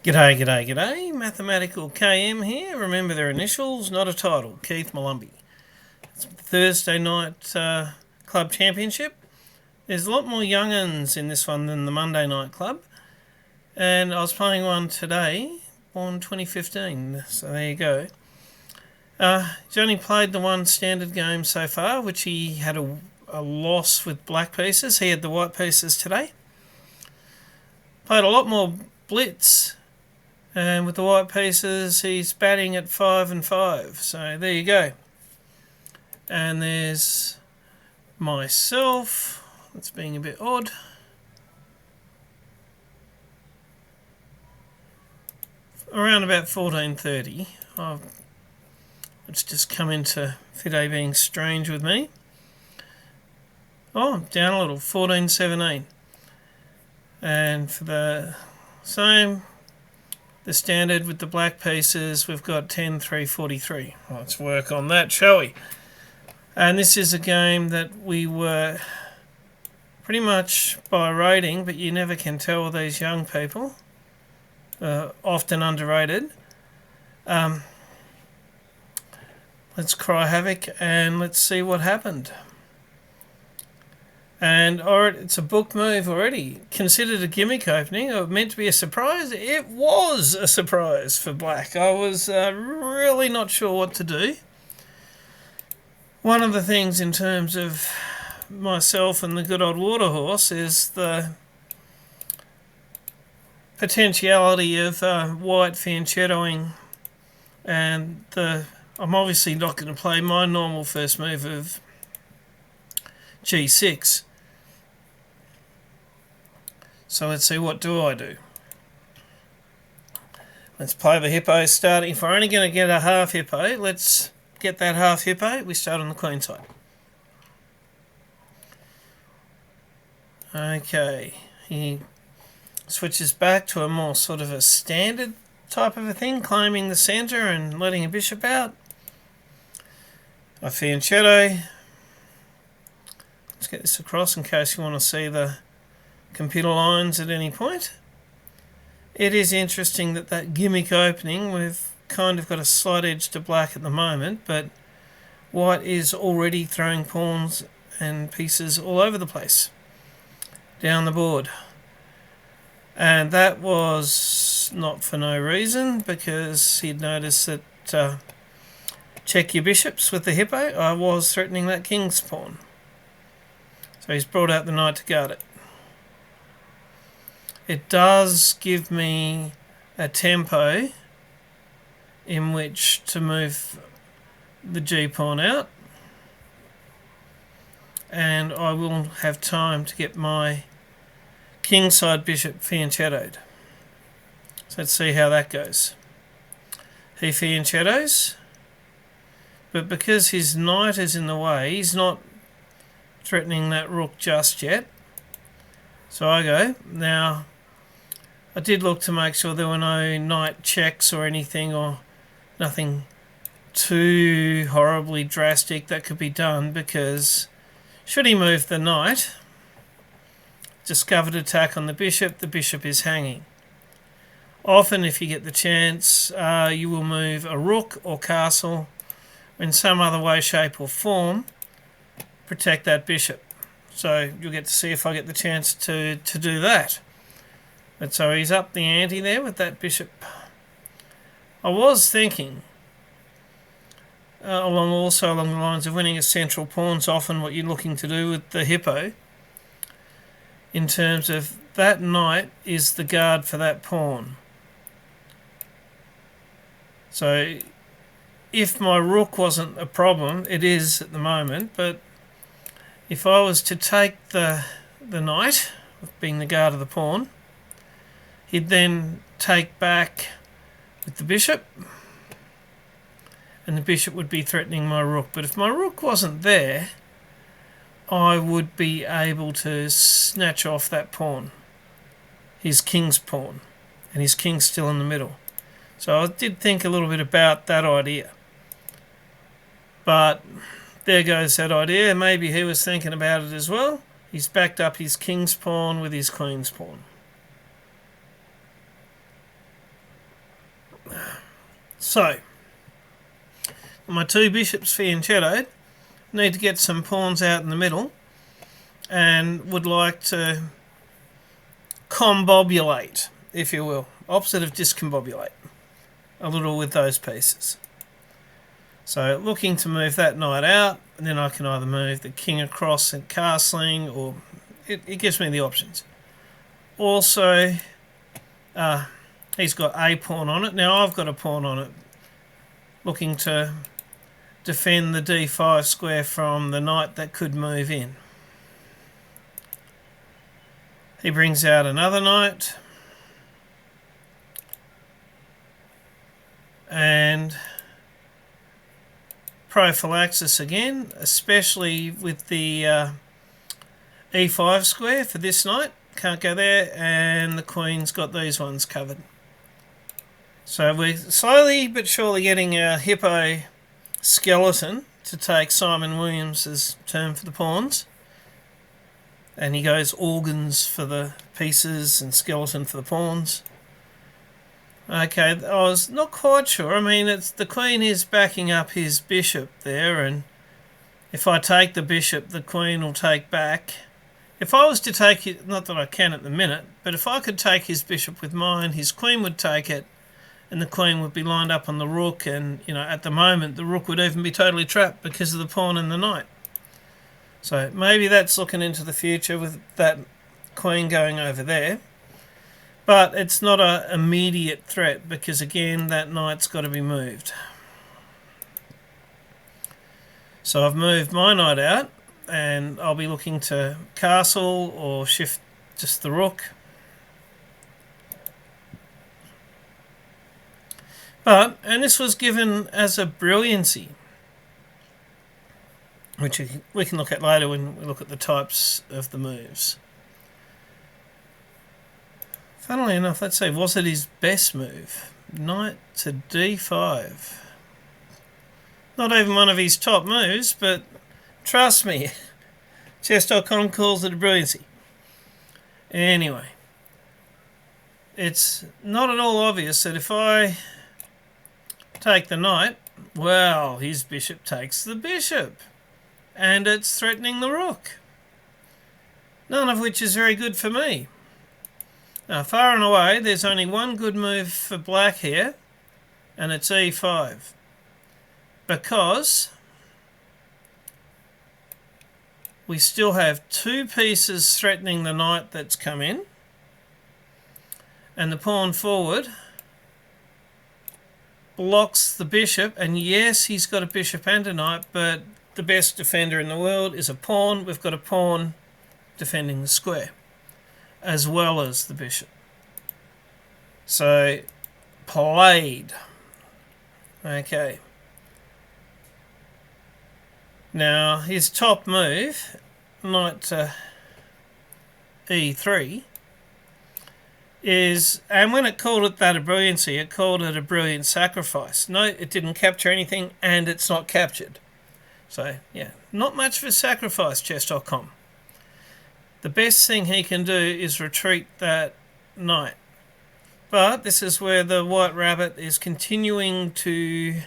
G'day, g'day, g'day. Mathematical KM here. Remember their initials, not a title. Keith Malumbi. It's Thursday night club championship. There's a lot more young'uns in this one than the Monday night club. And I was playing one today, born 2015. So there you go. He's only played the one standard game so far, which he had a loss with black pieces. He had the white pieces today. Played a lot more blitz. And with the white pieces, he's batting at 5 and 5. So there you go. And there's myself. That's being a bit odd. Around about 14:30. It's just come into Fide being strange with me. Oh, I'm down a little. 14:17. And for the same... the standard with the black pieces, we've got 10-3-43. Let's work on that, shall we? And this is a game that we were pretty much by rating, but you never can tell with these young people. Often underrated. Let's cry havoc and let's see what happened. And it's a book move already. Considered a gimmick opening, or meant to be a surprise. It was a surprise for black. I was really not sure what to do. One of the things in terms of myself and the good old water horse is the potentiality of white fianchettoing, and I'm obviously not going to play my normal first move of G6. So let's see, what do I do? Let's play the hippo starting. If we're only going to get a half hippo, let's get that half hippo. We start on the queen side. Okay, he switches back to a more sort of a standard type of a thing, claiming the centre and letting a bishop out. I fianchetto. Let's get this across in case you want to see the computer lines at any point. It is interesting that gimmick opening, we've kind of got a slight edge to black at the moment, but white is already throwing pawns and pieces all over the place down the board. And that was not for no reason, because he'd noticed that check your bishops with the hippo. I was threatening that king's pawn. So he's brought out the knight to guard it. It does give me a tempo in which to move the G-pawn out, and I will have time to get my kingside bishop fianchettoed. So let's see how that goes. He fianchettos, but because his knight is in the way, he's not threatening that rook just yet. So I go. Now, I did look to make sure there were no knight checks or anything, or nothing too horribly drastic that could be done, because should he move the knight, discovered attack on the bishop is hanging. Often if you get the chance, you will move a rook or castle in some other way, shape or form, protect that bishop. So you'll get to see if I get the chance to do that. But so he's up the ante there with that bishop. I was thinking, along the lines of winning a central pawn's often what you're looking to do with the hippo, in terms of that knight is the guard for that pawn. So if my rook wasn't a problem, it is at the moment, but if I was to take the knight, being the guard of the pawn, he'd then take back with the bishop, and the bishop would be threatening my rook. But if my rook wasn't there, I would be able to snatch off that pawn, his king's pawn, and his king's still in the middle. So I did think a little bit about that idea. But there goes that idea. Maybe he was thinking about it as well. He's backed up his king's pawn with his queen's pawn. So, my two bishops fianchettoed, need to get some pawns out in the middle, and would like to combobulate, if you will, opposite of discombobulate, a little with those pieces. So looking to move that knight out, and then I can either move the king across and castling, or it gives me the options. Also, he's got a pawn on it. Now I've got a pawn on it, looking to defend the d5 square from the knight that could move in. He brings out another knight, and prophylaxis again, especially with the e5 square for this knight. Can't go there, and the queen's got these ones covered. So we're slowly but surely getting our hippo skeleton to take Simon Williams' term for the pawns. And he goes organs for the pieces and skeleton for the pawns. Okay, I was not quite sure. I mean, the queen is backing up his bishop there, and if I take the bishop, the queen will take back. If I was to take it, not that I can at the minute, but if I could take his bishop with mine, his queen would take it, and the queen would be lined up on the rook, and, you know, at the moment, the rook would even be totally trapped because of the pawn and the knight. So maybe that's looking into the future with that queen going over there. But it's not an immediate threat because, again, that knight's got to be moved. So I've moved my knight out, and I'll be looking to castle or shift just the rook. But, and this was given as a brilliancy, which we can look at later when we look at the types of the moves. Funnily enough, let's say, was it his best move? Knight to d5. Not even one of his top moves, but trust me, chess.com calls it a brilliancy. Anyway, it's not at all obvious that if I take the knight, well, his bishop takes the bishop, and it's threatening the rook. None of which is very good for me. Now, far and away, there's only one good move for black here, and it's e5. Because we still have two pieces threatening the knight that's come in, and the pawn forward blocks the bishop, and yes, he's got a bishop and a knight, but the best defender in the world is a pawn. We've got a pawn defending the square, as well as the bishop. So, played. Okay. Now, his top move, knight to e3, is, and when it called it that a brilliancy, it called it a brilliant sacrifice. No, it didn't capture anything, and it's not captured. So, yeah, not much for sacrifice, chess.com. The best thing he can do is retreat that knight. But this is where the white rabbit is continuing to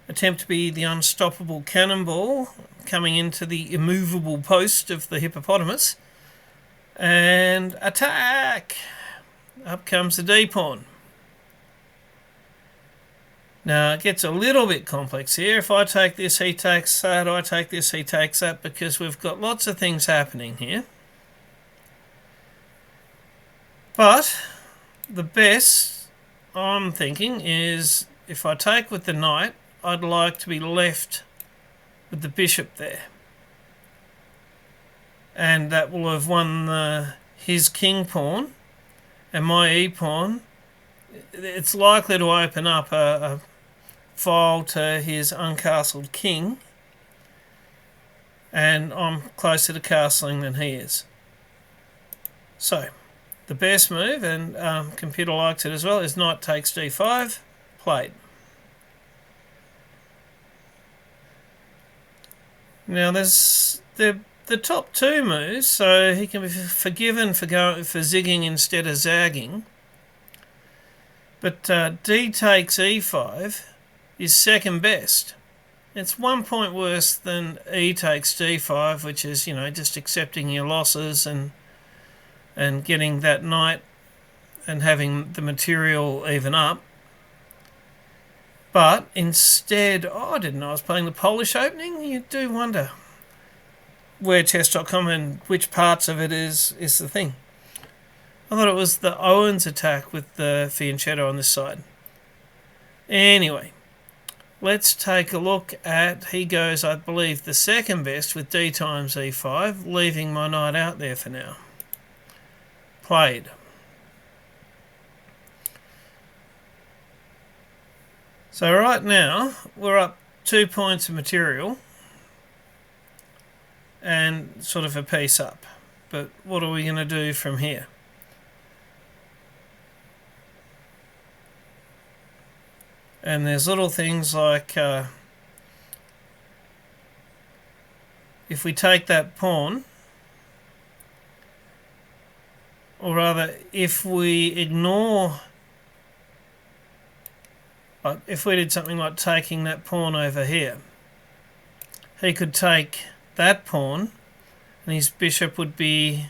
attempt to be the unstoppable cannonball, coming into the immovable post of the hippopotamus. And attack! Up comes the d-pawn. Now, it gets a little bit complex here. If I take this, he takes that. I take this, he takes that, because we've got lots of things happening here. But the best, I'm thinking, is if I take with the knight, I'd like to be left with the bishop there. And that will have won his king pawn, and my e-pawn, it's likely to open up a file to his uncastled king, and I'm closer to castling than he is. So, the best move, and computer likes it as well, is knight takes d5, played. Now there's the top two moves, so he can be forgiven for zigging instead of zagging. But d takes e5 is second best. It's 1 point worse than e takes d5, which is, just accepting your losses and getting that knight and having the material even up. But instead, I didn't know I was playing the Polish Opening. You do wonder where chess.com and which parts of it is the thing. I thought it was the Owens attack with the fianchetto on this side. Anyway, let's take a look at, he goes, I believe, the second best with d times e5, leaving my knight out there for now. Played. So right now, we're up 2 points of material and sort of a piece up. But what are we going to do from here? And there's little things like if we take that pawn, or rather if we ignore, if we did something like taking that pawn over here, he could take that pawn and his bishop would be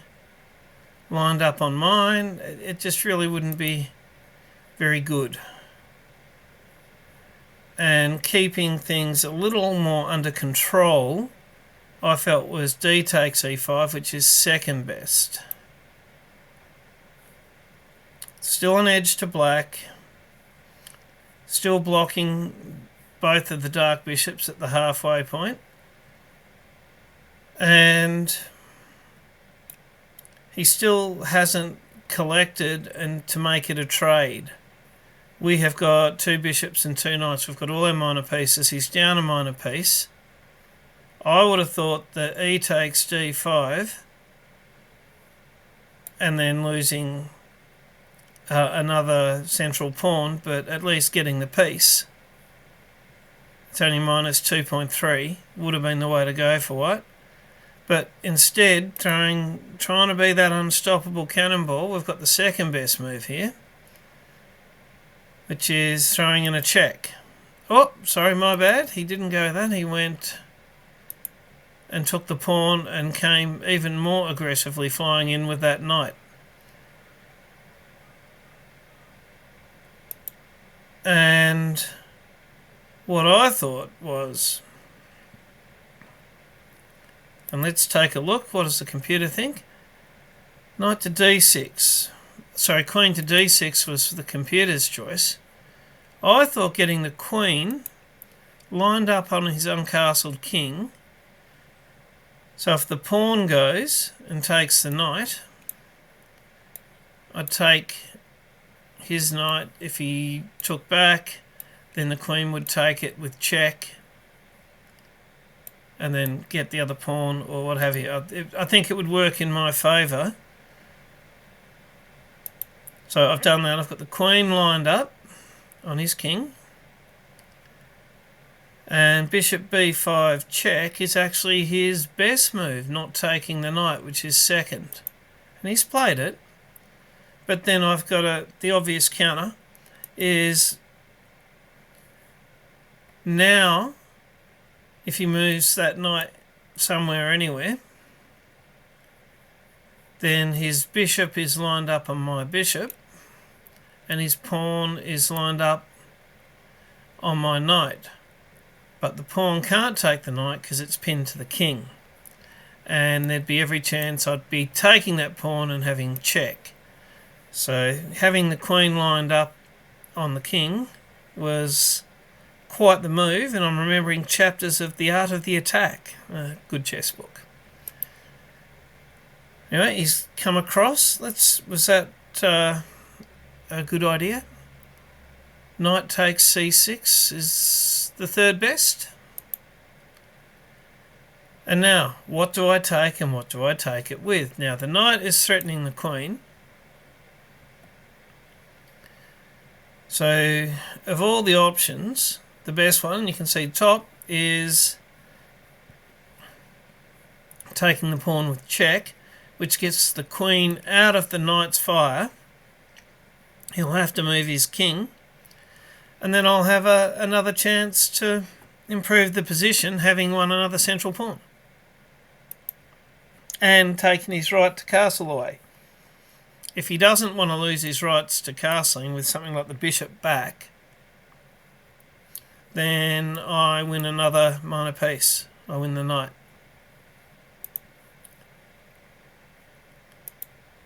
lined up on mine. It just really wouldn't be very good. And keeping things a little more under control, I felt was d takes e5, which is second best. Still an edge to black. Still blocking both of the dark bishops at the halfway point. And he still hasn't collected and to make it a trade. We have got 2 bishops and 2 knights. We've got all our minor pieces. He's down a minor piece. I would have thought that e takes d5 and then losing another central pawn, but at least getting the piece. It's only minus 2.3. Would have been the way to go for white. But instead, trying to be that unstoppable cannonball, we've got the second best move here, which is throwing in a check. Oh, sorry, my bad. He didn't go that. He went and took the pawn and came even more aggressively flying in with that knight. And what I thought was, and let's take a look, what does the computer think? Knight to d6. Sorry, queen to d6 was the computer's choice. I thought getting the queen lined up on his uncastled king. So if the pawn goes and takes the knight, I'd take his knight. If he took back, then the queen would take it with check and then get the other pawn or what have you. I think it would work in my favour. So I've done that. I've got the queen lined up on his king. And bishop b5 check is actually his best move, not taking the knight, which is second. And he's played it. But then I've got the obvious counter is now if he moves that knight somewhere, anywhere, then his bishop is lined up on my bishop and his pawn is lined up on my knight. But the pawn can't take the knight because it's pinned to the king. And there'd be every chance I'd be taking that pawn and having check. So having the queen lined up on the king was quite the move, and I'm remembering chapters of The Art of the Attack, a good chess book. Anyway, he's come across. Was that a good idea? Knight takes c6 is the third best. And now, what do I take and what do I take it with? Now, the knight is threatening the queen. So, of all the options, the best one, you can see top, is taking the pawn with check, which gets the queen out of the knight's fire. He'll have to move his king. and then I'll have another chance to improve the position, having won another central pawn and taken his right to castle away. If he doesn't want to lose his rights to castling with something like the bishop back, then I win another minor piece. I win the knight.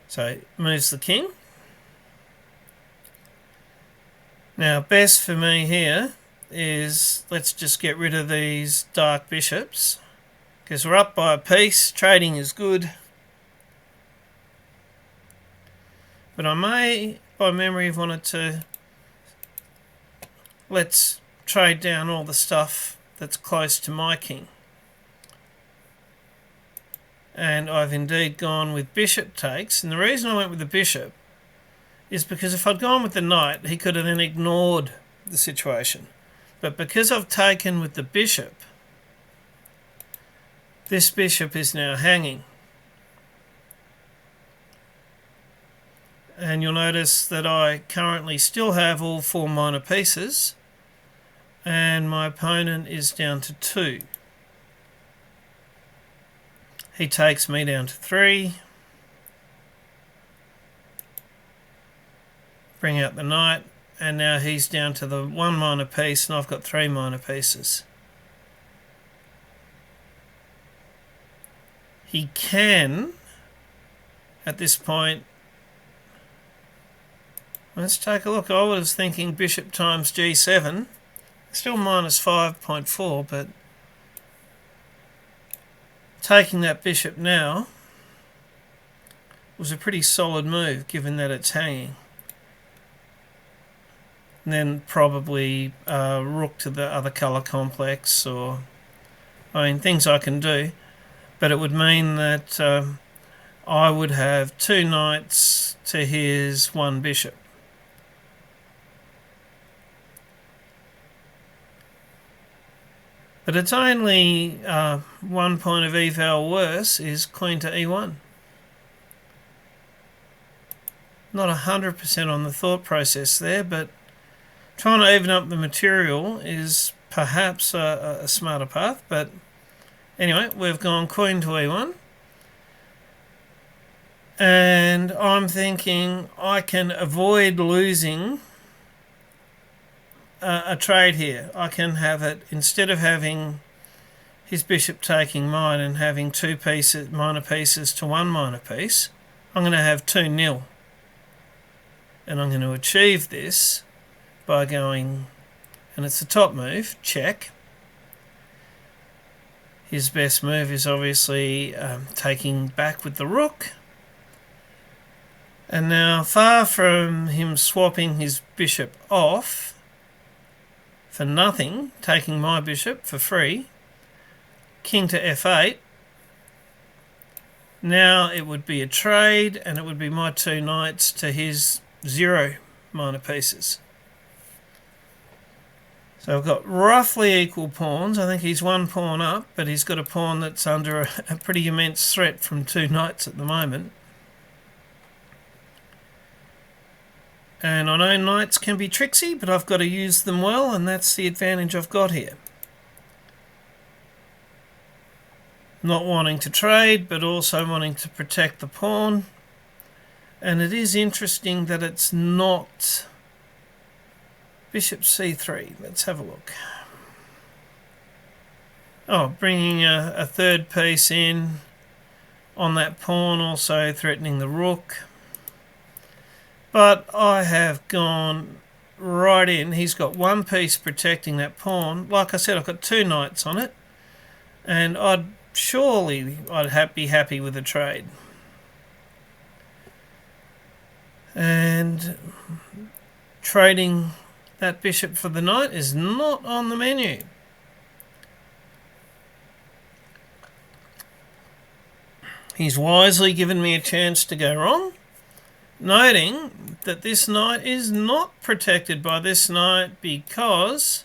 So moves the king. Now best for me here is let's just get rid of these dark bishops because we're up by a piece. Trading is good. But I may, by memory, have wanted to let's trade down all the stuff that's close to my king. And I've indeed gone with bishop takes. And the reason I went with the bishop is because if I'd gone with the knight, he could have then ignored the situation. But because I've taken with the bishop, this bishop is now hanging. And you'll notice that I currently still have all 4 minor pieces and my opponent is down to 2. He takes me down to 3. Bring out the knight, and now he's down to the 1 minor piece and I've got 3 minor pieces. He can, at this point, let's take a look. I was thinking bishop times g7. Still minus 5.4, but taking that bishop now was a pretty solid move given that it's hanging. And then probably rook to the other colour complex, or I mean things I can do, but it would mean that I would have 2 knights to his 1 bishop. But it's only 1 point of eval worse is queen to e1. Not 100% on the thought process there, but trying to even up the material is perhaps a smarter path. But anyway, we've gone queen to e1. And I'm thinking I can avoid losing a trade here. I can have it, instead of having his bishop taking mine and having 2 pieces, minor pieces to 1 minor piece, I'm going to have 2-0. And I'm going to achieve this by going, and it's the top move, check. His best move is obviously taking back with the rook. And now, far from him swapping his bishop off for nothing, taking my bishop for free, king to f8. Now it would be a trade, and it would be my 2 knights to his 0 minor pieces. So I've got roughly equal pawns. I think he's 1 pawn up, but he's got a pawn that's under a pretty immense threat from 2 knights at the moment. And I know knights can be tricksy, but I've got to use them well, and that's the advantage I've got here. Not wanting to trade, but also wanting to protect the pawn. And it is interesting that it's not bishop c3. Let's have a look. Oh, bringing a 3rd piece in on that pawn, also threatening the rook. But I have gone right in. He's got 1 piece protecting that pawn. Like I said, I've got 2 knights on it. And I'd be happy with a trade. And trading that bishop for the knight is not on the menu. He's wisely given me a chance to go wrong, noting that this knight is not protected by this knight because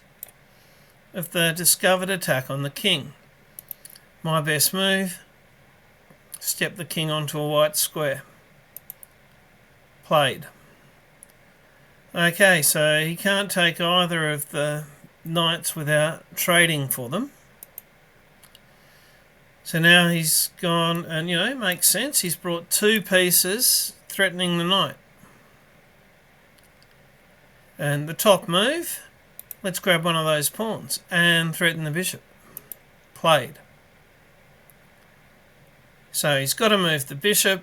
of the discovered attack on the king. My best move, step the king onto a white square. Played. Okay, so he can't take either of the knights without trading for them. So now he's gone, and it makes sense. He's brought 2 pieces threatening the knight. And the top move, let's grab one of those pawns and threaten the bishop. Played. So he's got to move the bishop.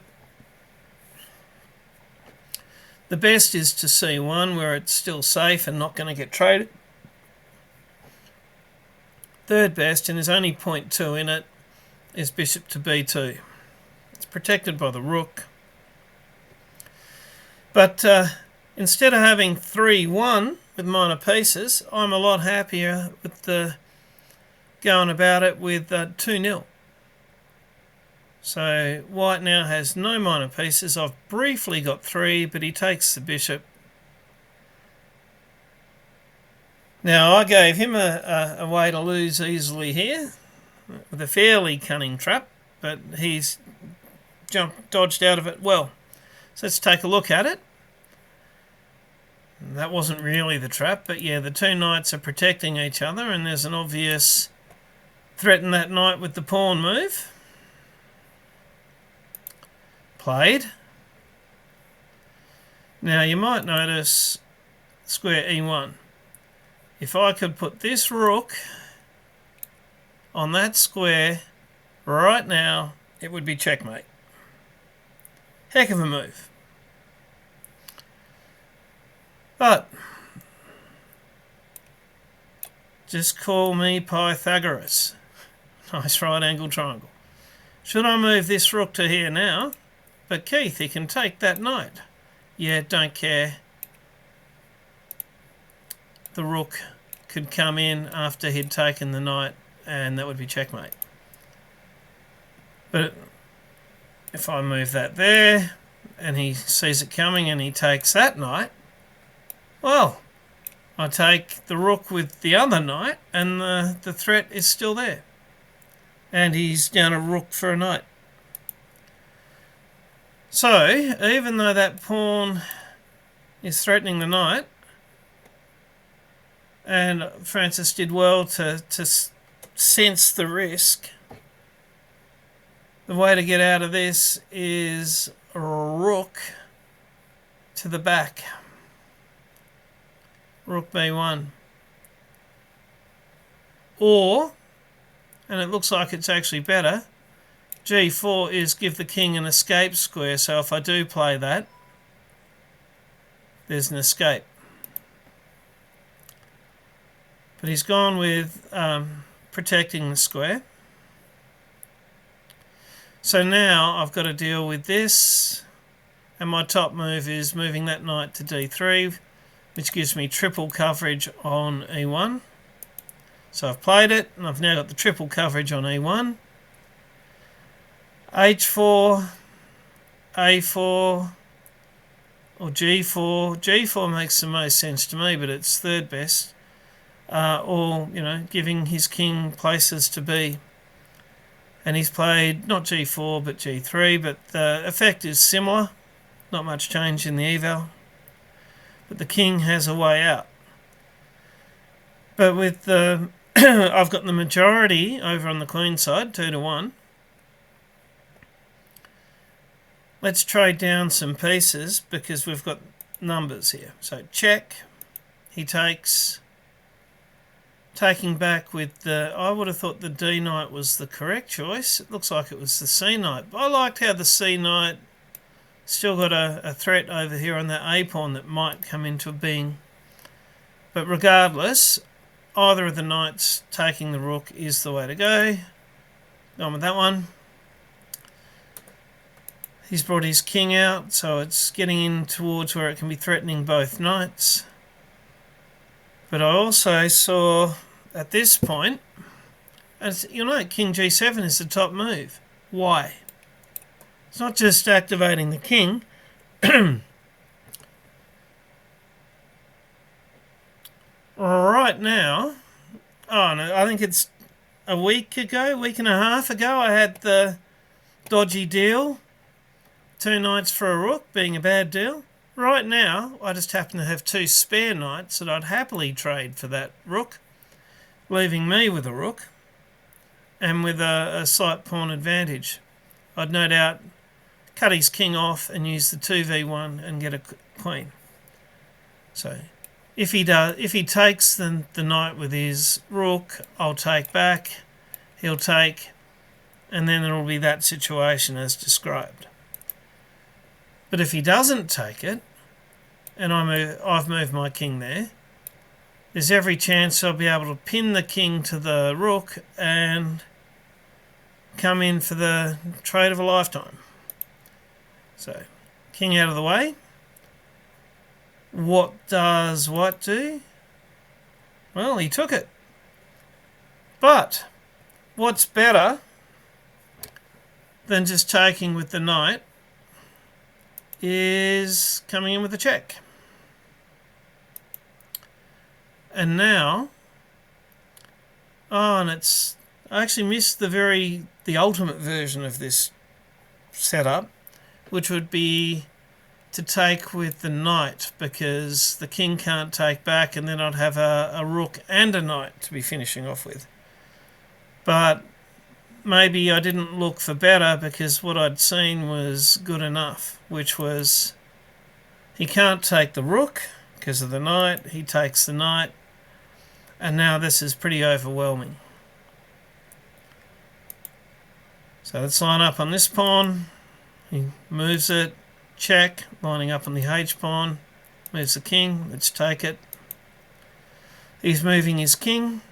The best is to c1 where it's still safe and not going to get traded. Third best, and there's only 0.2 in it, is bishop to b2. It's protected by the rook. But instead of having 3-1 with minor pieces, I'm a lot happier with going about it with 2-0. So white now has no minor pieces. I've briefly got 3, but he takes the bishop. Now I gave him a way to lose easily here with a fairly cunning trap, but he's dodged out of it well. So let's take a look at it. That wasn't really the trap, but yeah, the 2 knights are protecting each other, and there's an obvious threaten that knight with the pawn move. Played. Now you might notice square e1. If I could put this rook on that square right now, it would be checkmate. Heck of a move. But just call me Pythagoras. Nice right angle triangle. Should I move this rook to here now? But Keith, he can take that knight. Yeah, don't care. The rook could come in after he'd taken the knight, and that would be checkmate. But if I move that there, and he sees it coming and he takes that knight, well, I take the rook with the other knight, and the threat is still there. And he's down a rook for a knight. So, even though that pawn is threatening the knight, and Francis did well to sense the risk, the way to get out of this is a rook to the back. Rook b1. Or, and it looks like it's actually better, g4 is give the king an escape square, so if I do play that, there's an escape. But he's gone with protecting the square. So now I've got to deal with this, and my top move is moving that knight to d3, which gives me triple coverage on e1. So I've played it, and I've now got the triple coverage on e1. h4, a4, or g4. g4 makes the most sense to me, but it's third best. Or, giving his king places to be. And he's played not g4 but g3, but the effect is similar. Not much change in the eval. But the king has a way out. But with the I've got the majority over on the queen side, 2-1. Let's trade down some pieces because we've got numbers here. So check. He takes. Taking back with the... I would have thought the D knight was the correct choice. It looks like it was the C knight. But I liked how the C knight still got a threat over here on that A pawn that might come into being. But regardless, either of the knights taking the rook is the way to go. Gone with that one. He's brought his king out, so it's getting in towards where it can be threatening both knights. But I also saw at this point, as king g7 is the top move. Why? It's not just activating the king. Right now, I think it's a week and a half ago, I had the dodgy deal. 2 knights for a rook being a bad deal. Right now, I just happen to have 2 spare knights that I'd happily trade for that rook, leaving me with a rook and with a slight pawn advantage. I'd no doubt cut his king off and use the 2v1 and get a queen. So if he takes the knight with his rook, I'll take back, he'll take, and then it'll be that situation as described. But if he doesn't take it, and I've moved my king there, there's every chance I'll be able to pin the king to the rook and come in for the trade of a lifetime. So, king out of the way. What does white do? Well, he took it. But what's better than just taking with the knight is coming in with a check. And now, and I actually missed the ultimate version of this setup, which would be to take with the knight, because the king can't take back, and then I'd have a rook and a knight to be finishing off with. But maybe I didn't look for better, because what I'd seen was good enough, which was he can't take the rook because of the knight, he takes the knight, and now this is pretty overwhelming. So let's line up on this pawn. He moves it, check, lining up on the H pawn, moves the king, let's take it. He's moving his king.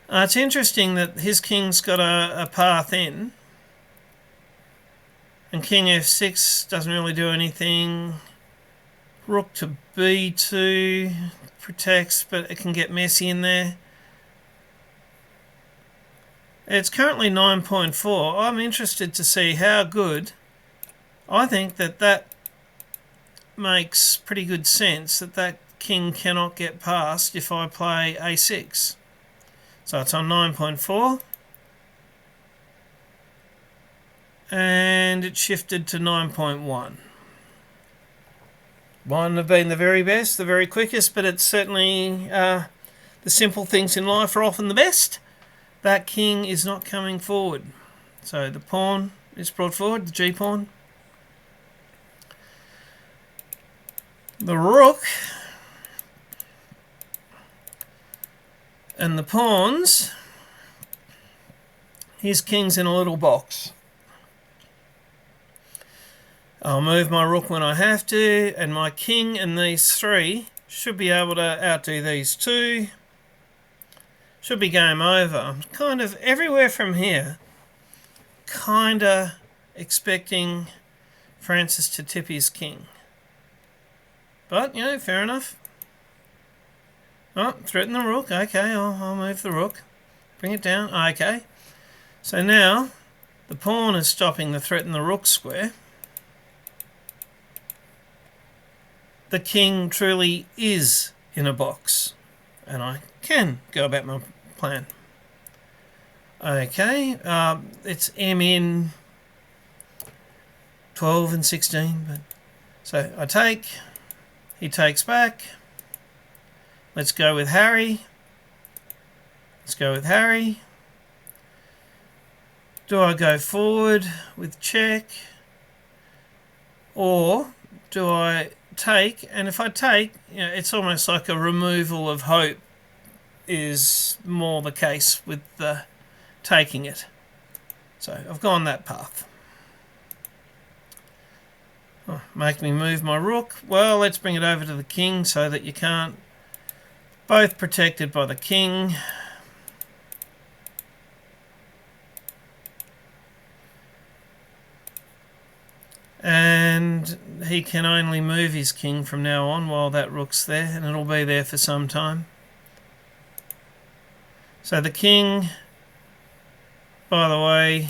It's interesting that his king's got a path in, and king f6 doesn't really do anything. Rook to b2 protects, but it can get messy in there. It's currently 9.4. I'm interested to see how good. I think that makes pretty good sense, that king cannot get past if I play a6. So it's on 9.4. And it shifted to 9.1. Mightn't have been the very best, the very quickest, but it's certainly the simple things in life are often the best. That king is not coming forward. So the pawn is brought forward, the g-pawn. The rook and the pawns, his king's in a little box. I'll move my rook when I have to, and my king and these 3 should be able to outdo these 2. Should be game over. I'm kind of everywhere from here, kind of expecting Francis to tip his king. But, fair enough. Oh, threaten the rook. Okay, I'll move the rook. Bring it down. Okay. So now, the pawn is stopping the threaten the rook square. The king truly is in a box, and I can go about my plan. Okay, it's M in 12 and 16, but so I take, he takes back. Let's go with Harry. Let's go with Harry. Do I go forward with check, or do I take? And if I take, it's almost like a removal of hope is more the case with the taking it. So I've gone that path. Make me move my rook. Well, let's bring it over to the king so that you can't. Both protected by the king. And he can only move his king from now on while that rook's there, and it'll be there for some time. So the king, by the way,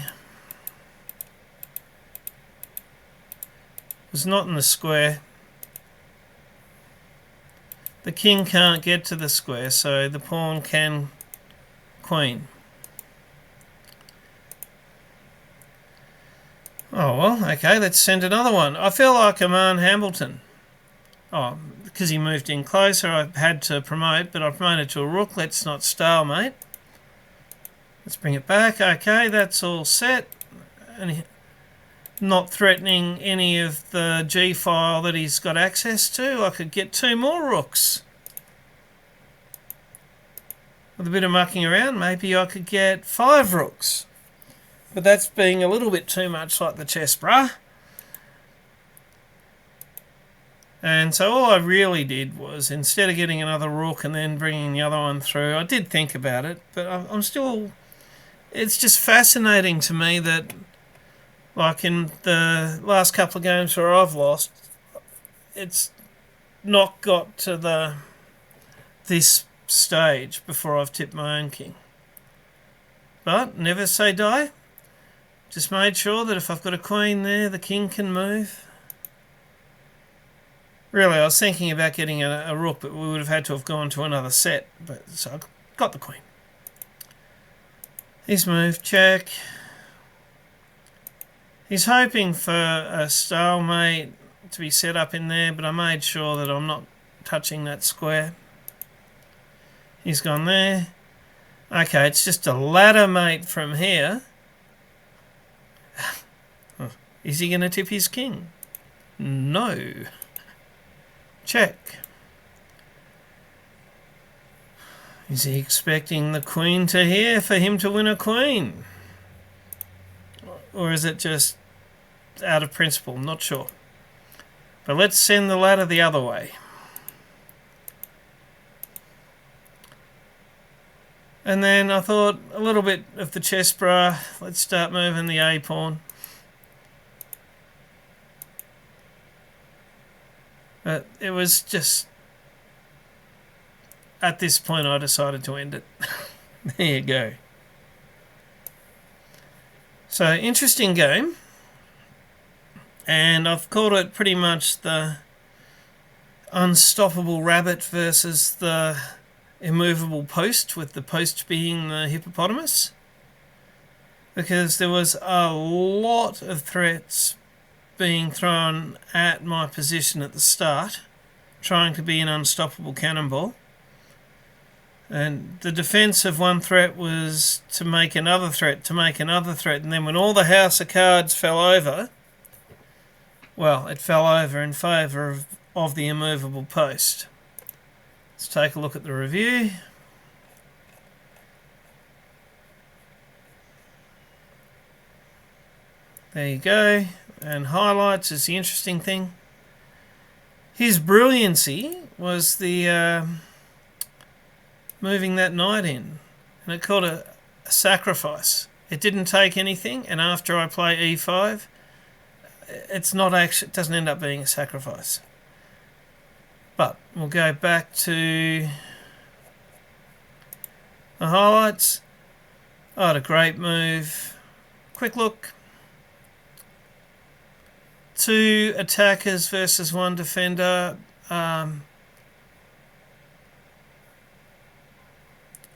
was not in the square. The king can't get to the square, so the pawn can queen. Oh, well, okay, let's send another one. I feel like Aman Hambleton. Oh, because he moved in closer, I had to promote, but I promoted to a rook. Let's not stalemate. Let's bring it back. Okay, that's all set. And not threatening any of the G file that he's got access to. I could get 2 more rooks. With a bit of mucking around, maybe I could get 5 rooks. But that's being a little bit too much like the chess bra. And so all I really did was, instead of getting another rook and then bringing the other one through, I did think about it, but I'm still... It's just fascinating to me that, like in the last couple of games where I've lost, it's not got to this stage before I've tipped my own king. But never say die. Just made sure that if I've got a queen there, the king can move. Really, I was thinking about getting a rook, but we would have had to have gone to another set. But so I got the queen. He's moved, check. He's hoping for a stalemate to be set up in there, but I made sure that I'm not touching that square. He's gone there. Okay, it's just a ladder mate from here. Is he going to tip his king? No. Check. Is he expecting the queen to here for him to win a queen? Or is it just out of principle? Not sure. But let's send the ladder the other way. And then I thought a little bit of the chess bra. Let's start moving the A pawn. But it was just... At this point I decided to end it. There you go. So, interesting game. And I've called it pretty much the unstoppable rabbit versus the immovable post, with the post being the hippopotamus. Because there was a lot of threats being thrown at my position at the start, trying to be an unstoppable cannonball. And the defence of one threat was to make another threat, to make another threat. And then when all the house of cards fell over, well, it fell over in favour of the immovable post. Let's take a look at the review. There you go. And highlights is the interesting thing. His brilliancy was the... moving that knight in, and it called a sacrifice. It didn't take anything, and after I play e5, it's not actually, it doesn't end up being a sacrifice. But we'll go back to the highlights. Oh, what a great move. Quick look. 2 attackers versus 1 defender.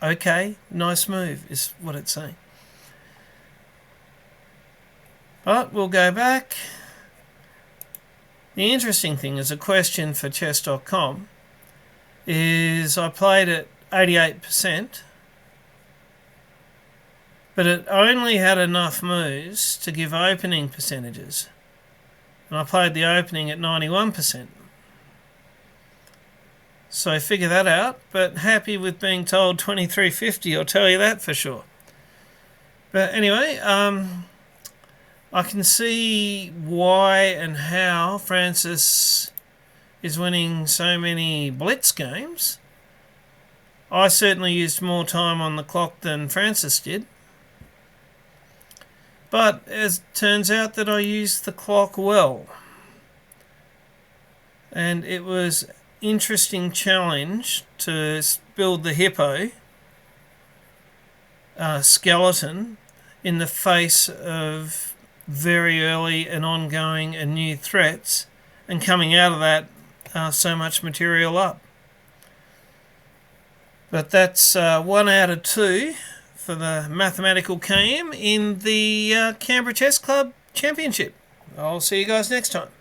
Okay, nice move is what it's saying. But we'll go back. The interesting thing is, a question for chess.com is I played at 88%, but it only had enough moves to give opening percentages. And I played the opening at 91%. So figure that out, but happy with being told 2350, I'll tell you that for sure. But anyway, I can see why and how Francis is winning so many blitz games. I certainly used more time on the clock than Francis did. But as it turns out that I used the clock well. And it was interesting challenge to build the hippo skeleton in the face of very early and ongoing and new threats, and coming out of that so much material up. But that's 1 out of 2 for the mathematical KM in the Canberra Chess Club Championship. I'll see you guys next time.